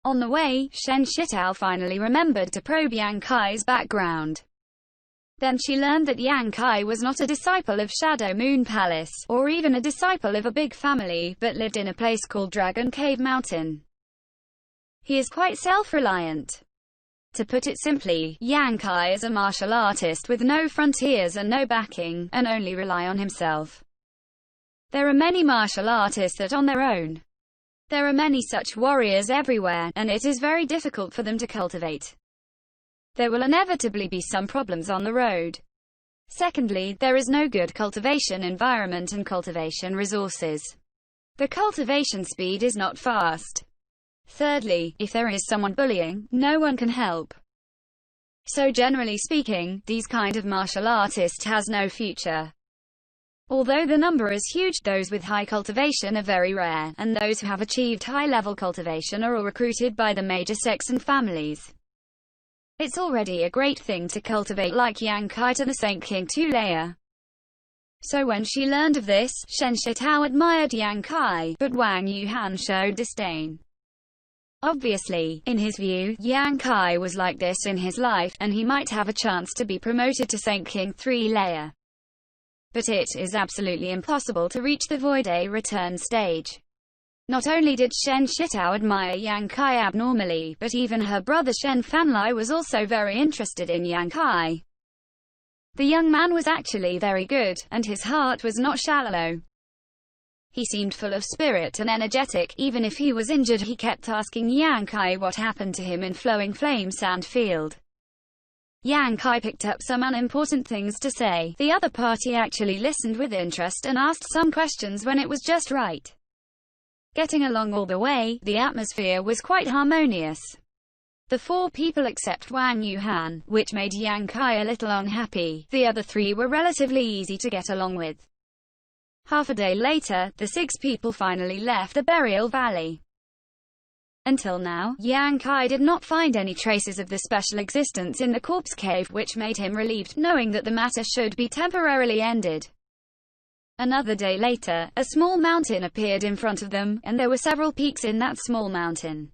On the way, Xianxia finally remembered to probe Yang Kai's background. Then she learned that Yang Kai was not a disciple of Shadow Moon Palace, or even a disciple of a big family, but lived in a place called Dragon Cave Mountain. He is quite self-reliant. To put it simply, Yang Kai is a martial artist with no frontiers and no backing, and only rely on himself. There are many martial artists that on their own. There are many such warriors everywhere, and it is very difficult for them to cultivate. There will inevitably be some problems on the road. Secondly, there is no good cultivation environment and cultivation resources. The cultivation speed is not fast. Thirdly, if there is someone bullying, no one can help. So generally speaking, these kind of martial artist has no future. Although the number is huge, those with high cultivation are very rare, and those who have achieved high-level cultivation are all recruited by the major sects and families. It's already a great thing to cultivate like Yang Kai to the Saint King 2 layer. So when she learned of this, Xianxia admired Yang Kai, but Wang Yuhan showed disdain. Obviously, in his view, Yang Kai was like this in his life, and he might have a chance to be promoted to Saint King 3 layer. But it is absolutely impossible to reach the Void A return stage. Not only did Xianxia admire Yang Kai abnormally, but even her brother Shen Fanlai was also very interested in Yang Kai. The young man was actually very good, and his heart was not shallow. He seemed full of spirit and energetic. Even if he was injured, he kept asking Yang Kai what happened to him in Flowing Flame Sand Field. Yang Kai picked up some unimportant things to say. The other party actually listened with interest and asked some questions when it was just right. Getting along all the way, the atmosphere was quite harmonious. The four people except Wang Yuhan, which made Yang Kai a little unhappy. The other three were relatively easy to get along with. Half a day later, the 6 people finally left the burial valley. Until now, Yang Kai did not find any traces of the special existence in the corpse cave, which made him relieved, knowing that the matter should be temporarily ended. Another day later, a small mountain appeared in front of them, and there were several peaks in that small mountain.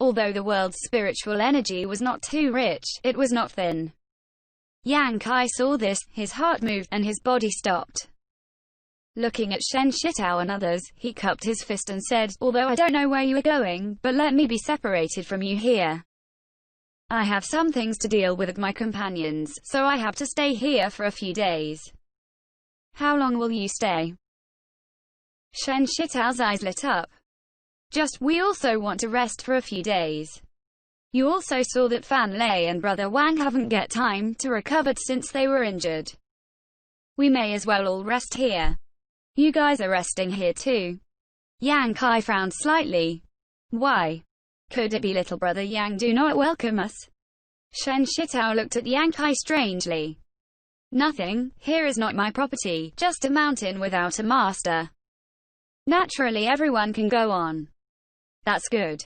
Although the world's spiritual energy was not too rich, it was not thin. Yang Kai saw this, his heart moved, and his body stopped. Looking at Xianxia and others, he cupped his fist and said, "Although I don't know where you are going, but let me be separated from you here. I have some things to deal with my companions, so I have to stay here for a few days." "How long will you stay?" Xianxia's eyes lit up. We also want to rest for a few days. You also saw that Fan Lei and brother Wang haven't get time to recover since they were injured. We may as well all rest here. You guys are resting here too." Yang Kai frowned slightly. "Why? Could it be little brother Yang do not welcome us?" Xianxia looked at Yang Kai strangely. "Nothing, here is not my property, just a mountain without a master. Naturally everyone can go on." "That's good."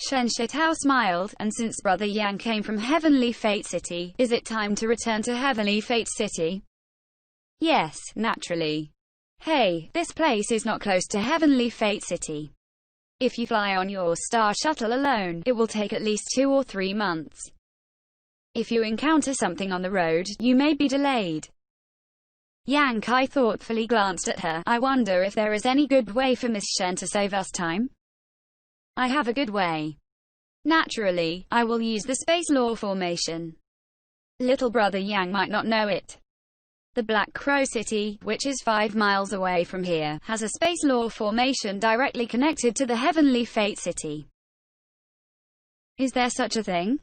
Xianxia smiled, "And since brother Yang came from Heavenly Fate City, is it time to return to Heavenly Fate City?" "Yes, naturally. Hey, this place is not close to Heavenly Fate City. If you fly on your star shuttle alone, it will take at least 2 or 3 months. If you encounter something on the road, you may be delayed." Yang Kai thoughtfully glanced at her. "I wonder if there is any good way for Miss Shen to save us time?" "I have a good way. Naturally, I will use the space law formation. Little brother Yang might not know it. The Black Crow City, which is 5 miles away from here, has a space law formation directly connected to the Heavenly Fate City." "Is there such a thing?"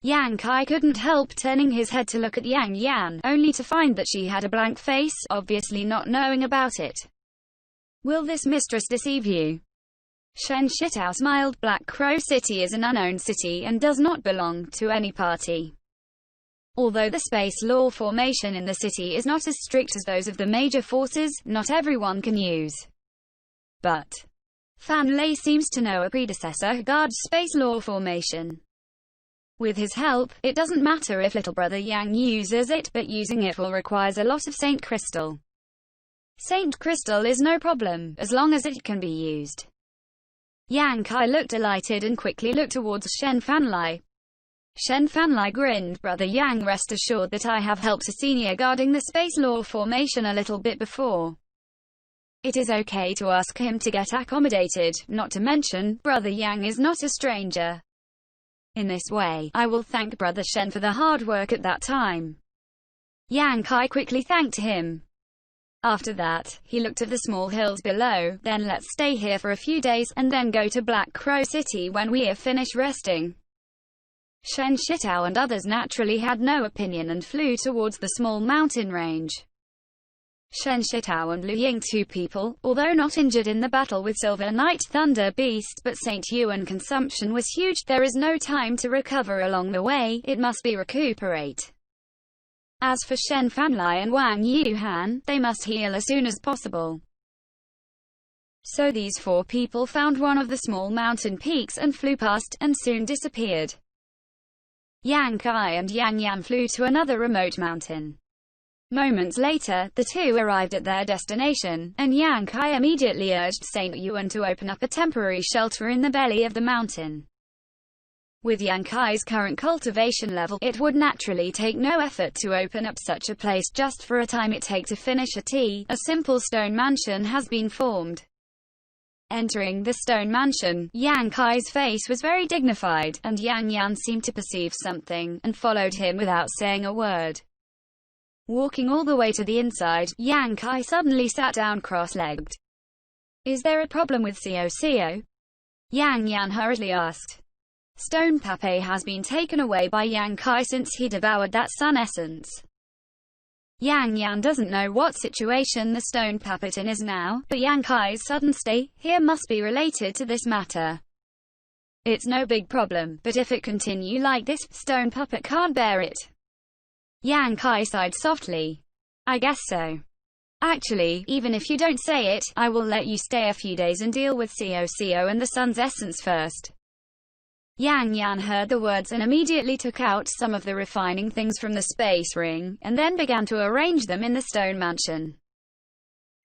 Yang Kai couldn't help turning his head to look at Yang Yan, only to find that she had a blank face, obviously not knowing about it. "Will this mistress deceive you?" Xianxia smiled. "Black Crow City is an unknown city and does not belong to any party. Although the space law formation in the city is not as strict as those of the major forces, not everyone can use. But Fan Lei seems to know a predecessor who guards space law formation. With his help, it doesn't matter if little brother Yang uses it, but using it will requires a lot of Saint Crystal. Saint Crystal is no problem, as long as it can be used. Yang Kai looked delighted and quickly looked towards Shen Fanlai. Shen Fanlai grinned. Brother Yang, rest assured that I have helped a senior guarding the space law formation a little bit before. It is okay to ask him to get accommodated, not to mention, Brother Yang is not a stranger. In this way, I will thank Brother Shen for the hard work at that time. Yang Kai quickly thanked him. After that, he looked at the small hills below. Then let's stay here for a few days, and then go to Black Crow City when we are finished resting. Shen Shitao and others naturally had no opinion and flew towards the small mountain range. Shen Shitao and Lu Ying, two people, although not injured in the battle with Silver Knight Thunder Beast, but Saint Yuan consumption was huge. There is no time to recover along the way, it must be recuperate. As for Shen Fanlai and Wang Yuhan, they must heal as soon as possible. So these four people found one of the small mountain peaks and flew past, and soon disappeared. Yang Kai and Yang Yan flew to another remote mountain. Moments later, the two arrived at their destination, and Yang Kai immediately urged Saint Yuan to open up a temporary shelter in the belly of the mountain. With Yang Kai's current cultivation level, it would naturally take no effort to open up such a place. Just for a time it takes to finish a tea, a simple stone mansion has been formed. Entering the stone mansion, Yang Kai's face was very dignified, and Yang Yan seemed to perceive something, and followed him without saying a word. Walking all the way to the inside, Yang Kai suddenly sat down cross-legged. Is there a problem with Xiao? Yang Yan hurriedly asked. Stone Pape has been taken away by Yang Kai since he devoured that sun essence. Yang Yan doesn't know what situation the stone puppet in is now, but Yang Kai's sudden stay here must be related to this matter. It's no big problem, but if it continue like this, stone puppet can't bear it. Yang Kai sighed softly. I guess so. Actually, even if you don't say it, I will let you stay a few days and deal with Xiao and the sun's essence first. Yang Yan heard the words and immediately took out some of the refining things from the space ring, and then began to arrange them in the stone mansion.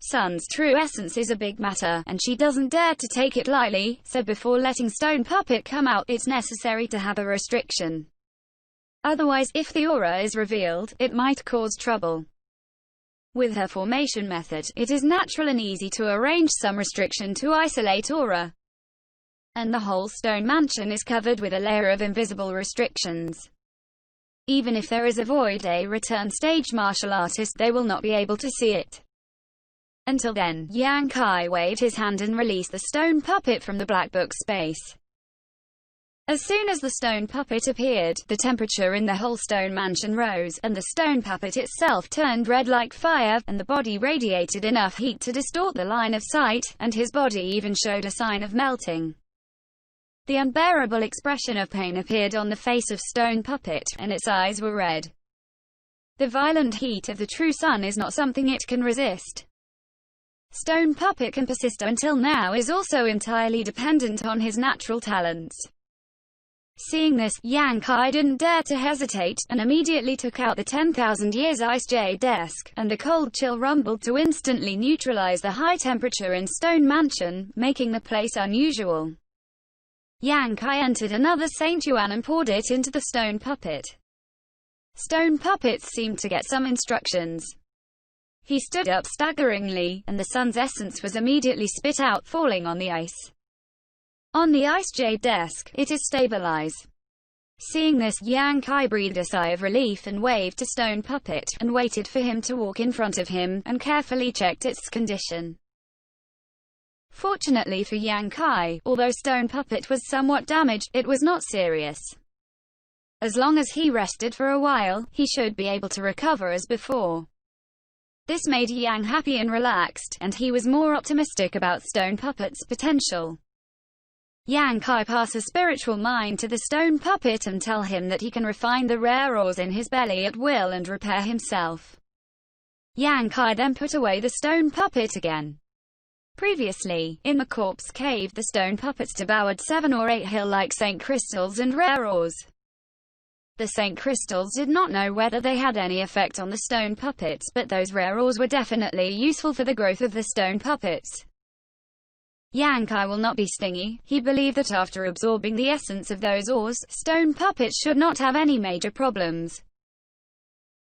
Sun's true essence is a big matter, and she doesn't dare to take it lightly, so before letting Stone Puppet come out, it's necessary to have a restriction. Otherwise, if the aura is revealed, it might cause trouble. With her formation method, it is natural and easy to arrange some restriction to isolate aura. And the whole stone mansion is covered with a layer of invisible restrictions. Even if there is a void, a return stage martial artist, they will not be able to see it. Until then, Yang Kai waved his hand and released the stone puppet from the black book space. As soon as the stone puppet appeared, the temperature in the whole stone mansion rose, and the stone puppet itself turned red like fire, and the body radiated enough heat to distort the line of sight, and his body even showed a sign of melting. The unbearable expression of pain appeared on the face of Stone Puppet, and its eyes were red. The violent heat of the true sun is not something it can resist. Stone Puppet can persist until now is also entirely dependent on his natural talents. Seeing this, Yang Kai didn't dare to hesitate, and immediately took out the 10,000 years ice jade desk, and the cold chill rumbled to instantly neutralize the high temperature in Stone Mansion, making the place unusual. Yang Kai entered another Saint Yuan and poured it into the stone puppet. Stone puppets seemed to get some instructions. He stood up staggeringly, and the sun's essence was immediately spit out, falling on the ice. On the ice jade desk, it is stabilized. Seeing this, Yang Kai breathed a sigh of relief and waved to Stone Puppet, and waited for him to walk in front of him, and carefully checked its condition. Fortunately for Yang Kai, although Stone Puppet was somewhat damaged, it was not serious. As long as he rested for a while, he should be able to recover as before. This made Yang happy and relaxed, and he was more optimistic about Stone Puppet's potential. Yang Kai pass a spiritual mind to the Stone Puppet and tell him that he can refine the rare ores in his belly at will and repair himself. Yang Kai then put away the Stone Puppet again. Previously, in the corpse cave, the stone puppets devoured 7 or 8 hill-like Saint Crystals and rare ores. The Saint Crystals did not know whether they had any effect on the stone puppets, but those rare ores were definitely useful for the growth of the stone puppets. Yang Kai will not be stingy. He believed that after absorbing the essence of those ores, stone puppets should not have any major problems.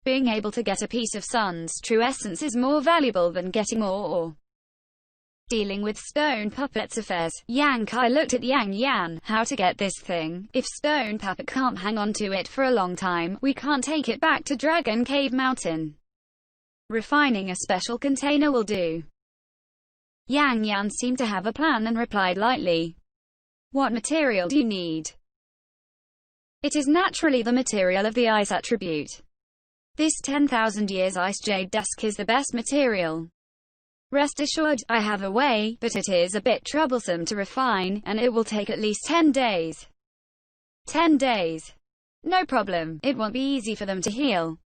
Being able to get a piece of Sun's true essence is more valuable than getting more ore. Dealing with stone puppets affairs, Yang Kai looked at Yang Yan. How to get this thing? If stone puppet can't hang on to it for a long time, we can't take it back to Dragon Cave Mountain. Refining a special container will do. Yang Yan seemed to have a plan and replied lightly. What material do you need? It is naturally the material of the ice attribute. This 10,000 years ice jade dusk is the best material. Rest assured, I have a way, but it is a bit troublesome to refine, and it will take at least 10 days. 10 days. No problem, it won't be easy for them to heal.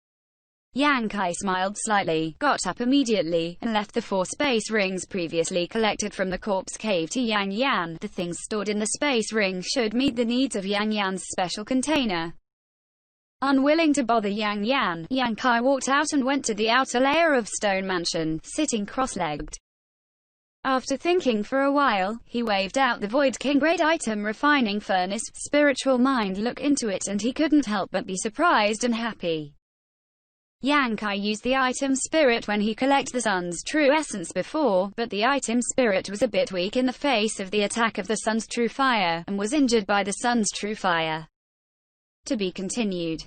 Yang Kai smiled slightly, got up immediately, and left the 4 space rings previously collected from the corpse cave to Yang Yan. The things stored in the space ring should meet the needs of Yang Yan's special container. Unwilling to bother Yang Yan, Yang Kai walked out and went to the outer layer of Stone Mansion, sitting cross-legged. After thinking for a while, he waved out the Void King Great Item Refining Furnace. Spiritual mind looked into it and he couldn't help but be surprised and happy. Yang Kai used the item spirit when he collected the sun's true essence before, but the item spirit was a bit weak in the face of the attack of the sun's true fire, and was injured by the sun's true fire. To be continued.